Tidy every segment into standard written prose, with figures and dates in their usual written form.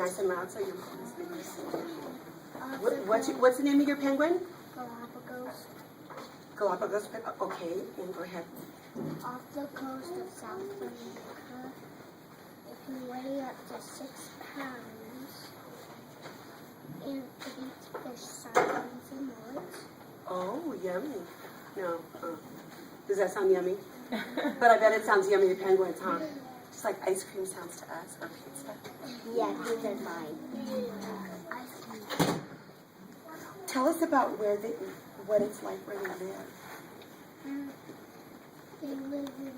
nice and loud so your mom is What's the name of your penguin? Galapagos. Galapagos. Okay, and go ahead. Off the coast of South America, it can weigh up to 6 pounds, and it eats fish, sardines, and mollusks. Oh, yummy. No. Does that sound yummy? But I bet it sounds yummy to penguins, huh? Just like ice cream sounds to us or pizza. Yeah, these are mine. Tell us about what it's like where they live. They live in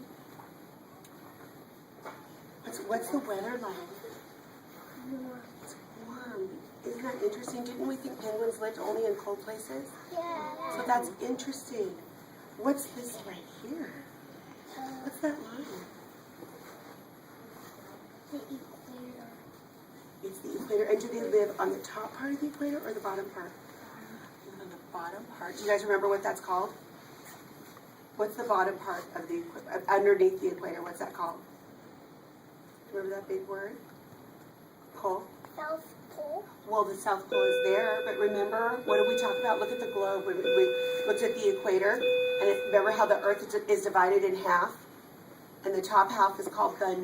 What's the weather like? warm. It's warm. Isn't that interesting? Didn't we think penguins lived only in cold places? Yeah. So that's interesting. What's this right here? What's that line? The equator. It's the equator. And do they live on the top part of the equator or the bottom part? They live on the bottom part. Do you guys remember what that's called? What's the bottom part of the underneath the equator? What's that called? Remember that big word? Pole? South Pole. Well, the South Pole is there, but remember, what did we talk about? Look at the globe. We looked at the equator, and remember how the Earth is divided in half? And the top half is called the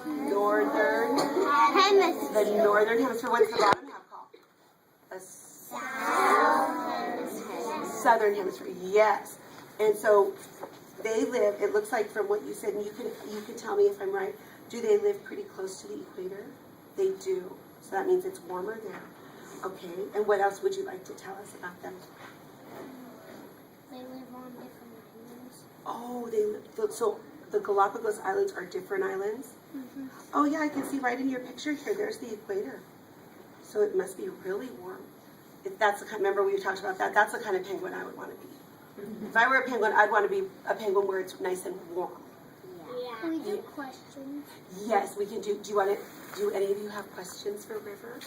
northern Hemisphere. The northern hemisphere. What's the bottom half called? The southern hemisphere. Yes. And so they live. It looks like from what you said, and you can tell me if I'm right. Do they live pretty close to the equator? They do. So that means it's warmer there. Okay. And what else would you like to tell us about them? They live on different islands. Oh, so the Galapagos Islands are different islands? Mm-hmm. Oh yeah, I can see right in your picture here. There's the equator. So it must be really warm. If that's the kind, remember we talked about that? That's the kind of penguin I would want to be. If I were a penguin, I'd want to be a penguin where it's nice and warm. Yeah. Can we do questions? Yes, we can do. Do you want to? Do any of you have questions for River?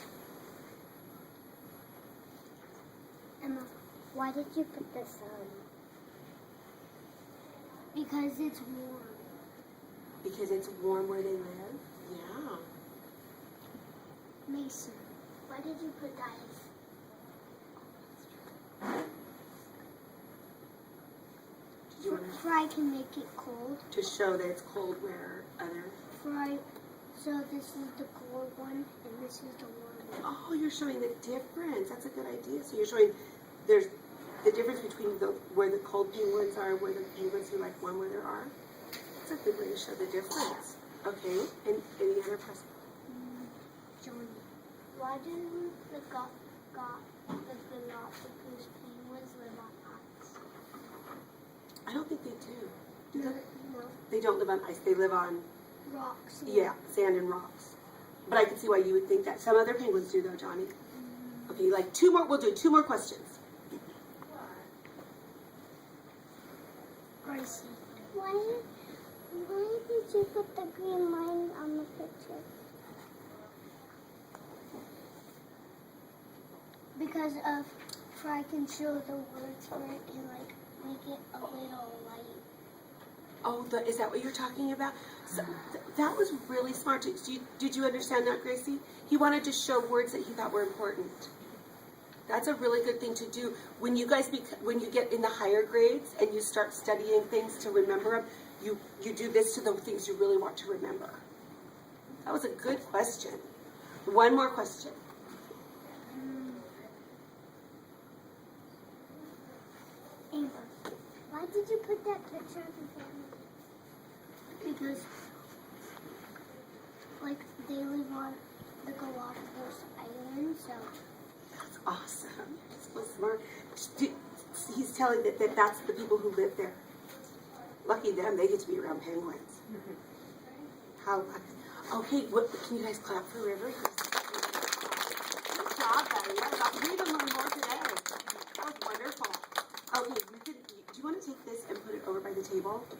Emma, why did you put this on? Because it's warm. Because it's warm where they live? Yeah. Mason, why did you put that? Did you want Fry can make it cold. to show that it's cold where other? Fry. So this is the cold one, and this is the warm one. Oh, you're showing the difference. That's a good idea. So you're showing there's the difference between where the cold penguins are, where the penguins who like warm weather are. That's a good way to show the difference. Okay. And any other questions? Johnny, why do the Galapagos penguins live on ice? I don't think they do. Do they? No. They don't live on ice. They live on Rocks. sand and rocks. But I can see why you would think that. Some other penguins do though, Johnny. Okay, like two more. We'll do 2 more questions. Gracie, why did you put the green line on the picture? Because Fry can show the words for it and like make it a little light. Oh, is that what you're talking about? So, that was really smart. Did you understand that, Gracie? He wanted to show words that he thought were important. That's a really good thing to do. When you guys when you get in the higher grades and you start studying things to remember them, you do this to the things you really want to remember. That was a good question. One more question. Ava, why did you put that picture of the family? Because, like, they live on the Galapagos Island, so. That's awesome. So smart. He's telling that that's the people who live there. Lucky them, they get to be around penguins. How lucky. Okay, can you guys clap for River? Good job, buddy. We even learned more today. That was wonderful. Okay, do you want to take this and put it over by the table?